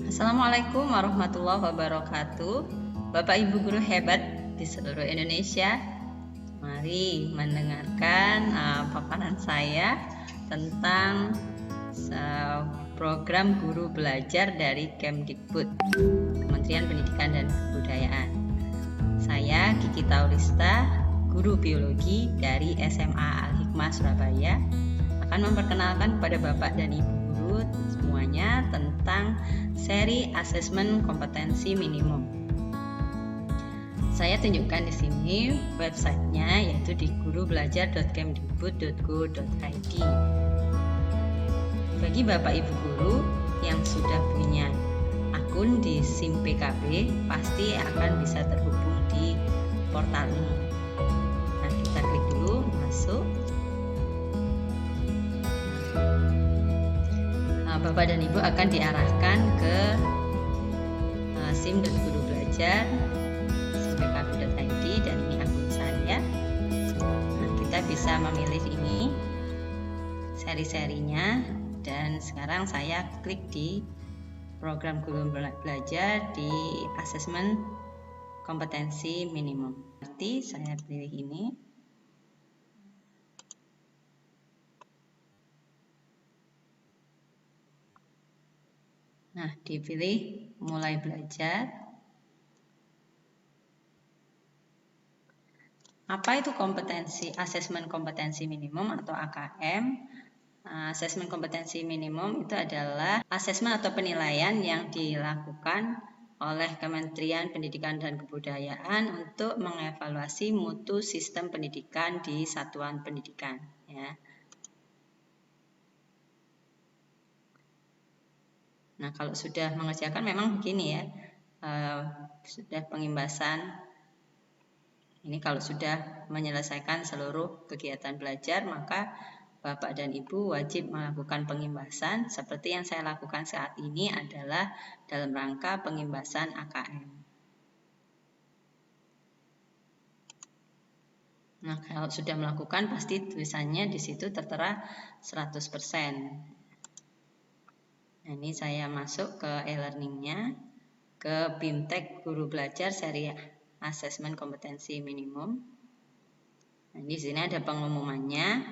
Assalamualaikum warahmatullahi wabarakatuh. Bapak Ibu guru hebat di seluruh Indonesia, mari mendengarkan paparan saya tentang program guru belajar dari Kemdikbud, Kementerian Pendidikan dan Kebudayaan. Saya Kiki Taurista, guru biologi dari SMA Al-Hikmah Surabaya, akan memperkenalkan kepada Bapak dan Ibu guru semuanya tentang seri asesmen kompetensi minimum. Saya tunjukkan di sini websitenya, yaitu di gurubelajar.kemdikbud.go.id. Bagi Bapak Ibu guru yang sudah punya akun di SIM PKB, pasti akan bisa terhubung di portal ini. Nah, kita klik dulu masuk. Bapak dan Ibu akan diarahkan ke sim.gurubelajar sim.pkb.id, dan ini akun saya. Nah, kita bisa memilih ini seri-serinya, dan sekarang saya klik di program guru belajar di asesmen kompetensi minimum. Berarti saya pilih ini. Nah, dipilih mulai belajar. Apa itu kompetensi, asesmen kompetensi minimum atau AKM? Asesmen kompetensi minimum itu adalah asesmen atau penilaian yang dilakukan oleh Kementerian Pendidikan dan Kebudayaan untuk mengevaluasi mutu sistem pendidikan di satuan pendidikan. Ya. Nah, kalau sudah mengerjakan memang begini ya, sudah pengimbasan. Ini kalau sudah menyelesaikan seluruh kegiatan belajar, maka Bapak dan Ibu wajib melakukan pengimbasan. Seperti yang saya lakukan saat ini adalah dalam rangka pengimbasan AKM. Nah, kalau sudah melakukan, pasti tulisannya di situ tertera 100%. Nah, ini saya masuk ke e-learningnya, ke BIMTEK Guru Belajar seri asesmen kompetensi minimum. Nah, di sini ada pengumumannya.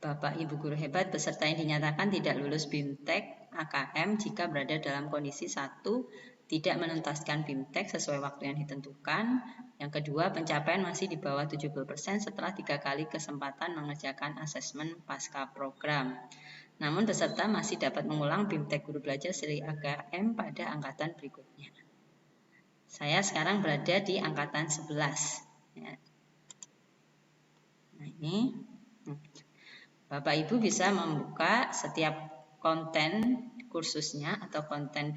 Bapak Ibu guru hebat peserta yang dinyatakan tidak lulus BIMTEK AKM jika berada dalam kondisi 1, tidak menuntaskan BIMTEK sesuai waktu yang ditentukan. Yang kedua, pencapaian masih di bawah 70% setelah 3 kali kesempatan mengerjakan asesmen pasca program. Namun peserta masih dapat mengulang BIMTEK Guru Belajar seri AKM pada angkatan berikutnya. Saya sekarang berada di angkatan 11. Ya. Nah, ini Bapak Ibu bisa membuka setiap konten kursusnya atau konten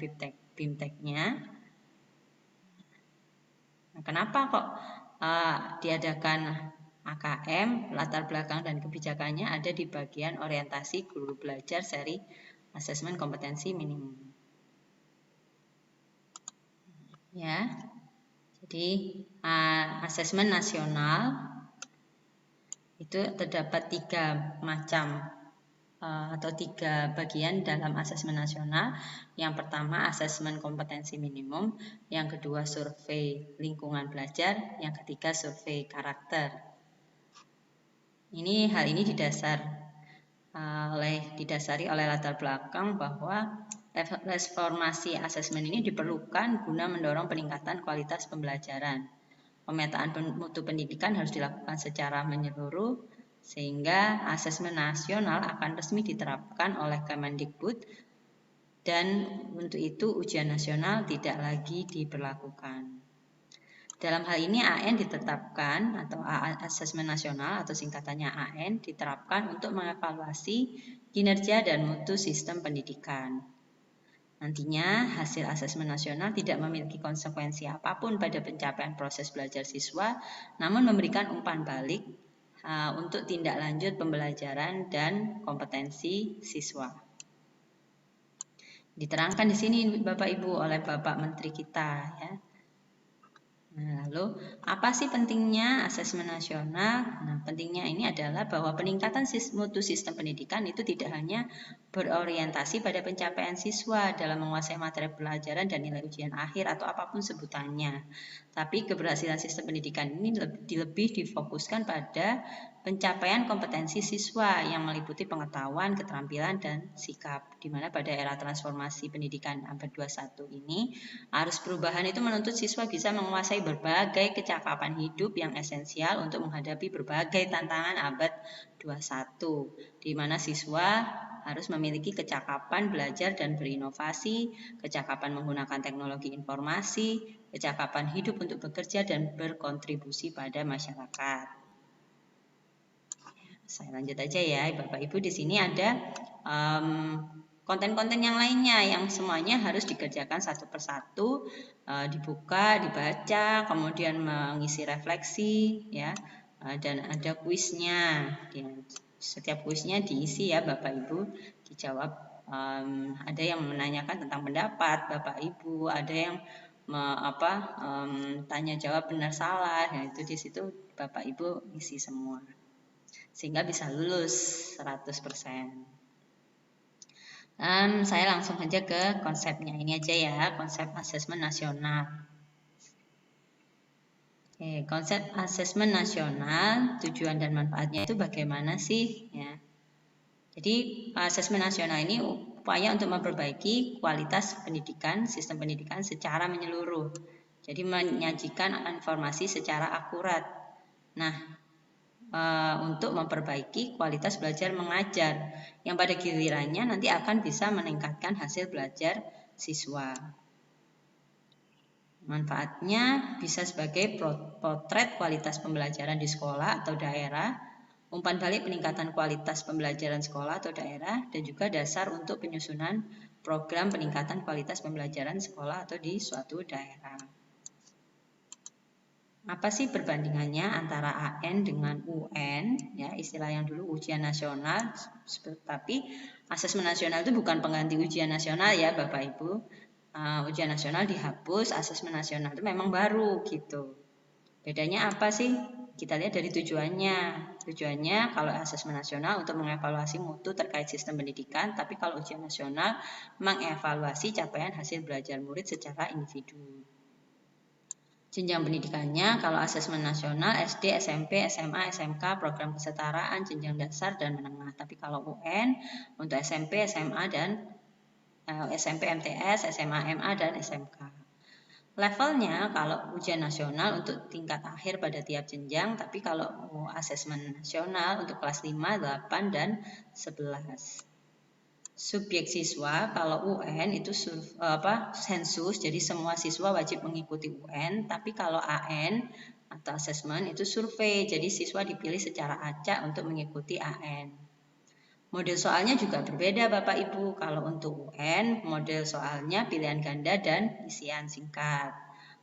BIMTEK-nya. Nah, kenapa kok diadakan AKM, latar belakang dan kebijakannya ada di bagian orientasi guru belajar seri asesmen kompetensi minimum. Ya, jadi asesmen nasional itu terdapat 3 macam atau 3 bagian dalam asesmen nasional. Yang pertama asesmen kompetensi minimum, yang kedua survei lingkungan belajar, yang ketiga survei karakter. Hal ini didasari oleh latar belakang bahwa reformasi asesmen ini diperlukan guna mendorong peningkatan kualitas pembelajaran. Pemetaan mutu pendidikan harus dilakukan secara menyeluruh, sehingga asesmen nasional akan resmi diterapkan oleh Kemendikbud, dan untuk itu ujian nasional tidak lagi diberlakukan. Dalam hal ini AN ditetapkan, atau asesmen nasional atau singkatannya AN diterapkan untuk mengevaluasi kinerja dan mutu sistem pendidikan. Nantinya hasil asesmen nasional tidak memiliki konsekuensi apapun pada pencapaian proses belajar siswa, namun memberikan umpan balik untuk tindak lanjut pembelajaran dan kompetensi siswa. Diterangkan di sini Bapak Ibu oleh Bapak Menteri kita, ya. Nah, lalu apa sih pentingnya asesmen nasional? Nah, pentingnya ini adalah bahwa peningkatan mutu sistem pendidikan itu tidak hanya berorientasi pada pencapaian siswa dalam menguasai materi pelajaran dan nilai ujian akhir atau apapun sebutannya. Tapi keberhasilan sistem pendidikan ini lebih difokuskan pada pencapaian kompetensi siswa yang meliputi pengetahuan, keterampilan, dan sikap. Di mana pada era transformasi pendidikan abad 21 ini, arus perubahan itu menuntut siswa bisa menguasai berbagai kecakapan hidup yang esensial untuk menghadapi berbagai tantangan abad 21, di mana siswa harus memiliki kecakapan belajar dan berinovasi, kecakapan menggunakan teknologi informasi, kecakapan hidup untuk bekerja dan berkontribusi pada masyarakat. Saya lanjut aja ya, Bapak Ibu. Di sini ada konten-konten yang lainnya yang semuanya harus dikerjakan satu persatu, dibuka, dibaca, kemudian mengisi refleksi, ya, dan ada kuisnya. Setiap kuisnya diisi ya, Bapak Ibu, dijawab. Ada yang menanyakan tentang pendapat Bapak Ibu, ada yang tanya jawab benar salah. Nah, itu di situ Bapak Ibu isi semua, sehingga bisa lulus 100%. Saya langsung aja ke konsepnya ini aja ya, konsep asesmen nasional. Oke, konsep asesmen nasional, tujuan dan manfaatnya itu bagaimana sih? Ya. Jadi asesmen nasional ini upaya untuk memperbaiki kualitas pendidikan, sistem pendidikan secara menyeluruh. Jadi menyajikan informasi secara akurat. Nah, untuk memperbaiki kualitas belajar mengajar yang pada gilirannya nanti akan bisa meningkatkan hasil belajar siswa. Manfaatnya bisa sebagai potret kualitas pembelajaran di sekolah atau daerah, umpan balik peningkatan kualitas pembelajaran sekolah atau daerah, dan juga dasar untuk penyusunan program peningkatan kualitas pembelajaran sekolah atau di suatu daerah. Apa sih perbandingannya antara AN dengan UN? Ya, istilah yang dulu ujian nasional, tapi asesmen nasional itu bukan pengganti ujian nasional ya, Bapak Ibu. Ujian nasional dihapus, asesmen nasional itu memang baru gitu. Bedanya apa sih? Kita lihat dari tujuannya. Tujuannya kalau asesmen nasional untuk mengevaluasi mutu terkait sistem pendidikan, tapi kalau ujian nasional mengevaluasi capaian hasil belajar murid secara individu. Jenjang pendidikannya, kalau asesmen nasional SD, SMP, SMA, SMK, program kesetaraan, jenjang dasar dan menengah. Tapi kalau UN untuk SMP, SMA dan SMP MTS, SMA MA dan SMK. Levelnya kalau ujian nasional untuk tingkat akhir pada tiap jenjang, tapi kalau asesmen nasional untuk kelas 5, 8 dan 11. Subjek siswa kalau UN itu sensus, jadi semua siswa wajib mengikuti UN, tapi kalau AN atau asesmen itu survei, jadi siswa dipilih secara acak untuk mengikuti AN. Model soalnya juga berbeda Bapak Ibu. Kalau untuk UN model soalnya pilihan ganda dan isian singkat.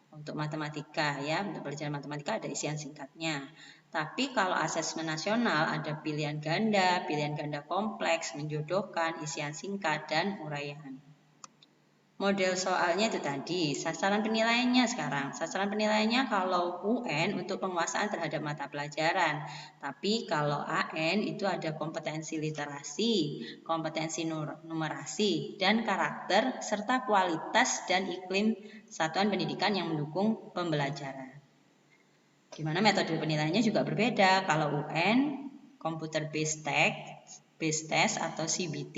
Untuk matematika ya, untuk pelajaran matematika ada isian singkatnya. Tapi kalau asesmen nasional ada pilihan ganda kompleks, menjodohkan, isian singkat, dan uraian. Model soalnya itu tadi, sasaran penilaiannya sekarang. Sasaran penilaiannya kalau UN untuk penguasaan terhadap mata pelajaran. Tapi kalau AN itu ada kompetensi literasi, kompetensi numerasi, dan karakter, serta kualitas dan iklim satuan pendidikan yang mendukung pembelajaran. Gimana metode penilaiannya juga berbeda. Kalau UN, computer based test atau CBT,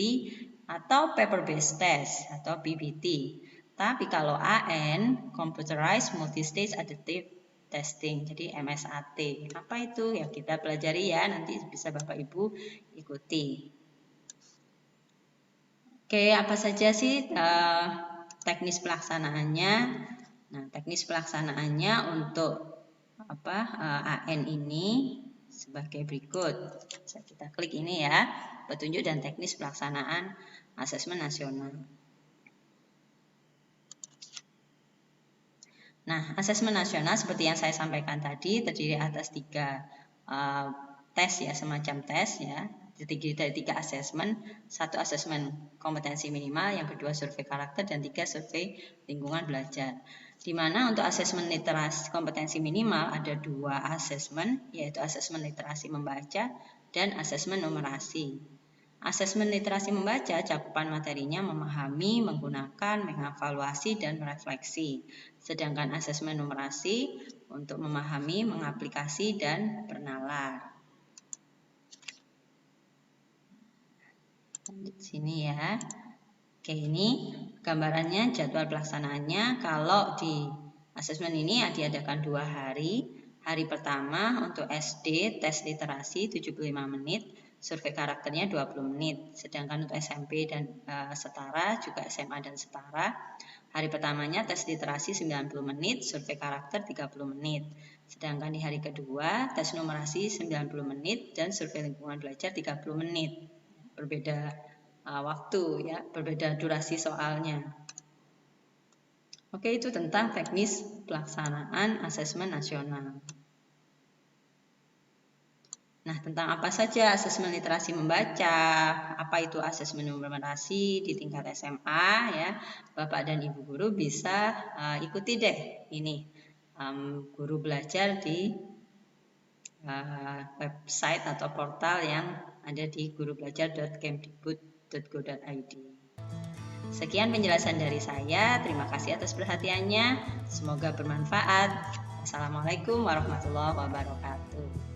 atau paper based test atau PBT. Tapi kalau AN, computerized multi-stage adaptive testing, jadi MSAT. Apa itu? Ya kita pelajari ya, nanti bisa Bapak Ibu ikuti. Oke, apa saja sih teknis pelaksanaannya? Nah, teknis pelaksanaannya untuk AN ini sebagai berikut. Bisa kita klik ini ya, petunjuk dan teknis pelaksanaan asesmen nasional. Nah, asesmen nasional seperti yang saya sampaikan tadi terdiri atas 3 tes ya, semacam tes ya. dari 3 asesmen, 1 asesmen kompetensi minimal, yang kedua survei karakter, dan 3 survei lingkungan belajar. Di mana untuk asesmen literasi kompetensi minimal ada 2 asesmen, yaitu asesmen literasi membaca dan asesmen numerasi. Asesmen literasi membaca, cakupan materinya memahami, menggunakan, mengevaluasi, dan merefleksi. Sedangkan asesmen numerasi untuk memahami, mengaplikasi, dan bernalar. Di sini ya. Oke, ini gambarannya jadwal pelaksanaannya. Kalau di asesmen ini diadakan 2 hari. Hari pertama untuk SD tes literasi 75 menit. Survei karakternya 20 menit, sedangkan untuk SMP dan setara, juga SMA dan setara, hari pertamanya tes literasi 90 menit, survei karakter 30 menit. Sedangkan di hari kedua, tes numerasi 90 menit dan survei lingkungan belajar 30 menit. Berbeda waktu ya, berbeda durasi soalnya. Oke, itu tentang teknis pelaksanaan asesmen nasional. Nah, tentang apa saja asesmen literasi membaca, apa itu asesmen numerasi di tingkat SMA ya, Bapak dan Ibu guru bisa ikuti deh ini guru belajar di website atau portal yang ada di gurubelajar.kemdikbud.go.id. Sekian penjelasan dari saya, terima kasih atas perhatiannya, semoga bermanfaat. Assalamualaikum warahmatullahi wabarakatuh.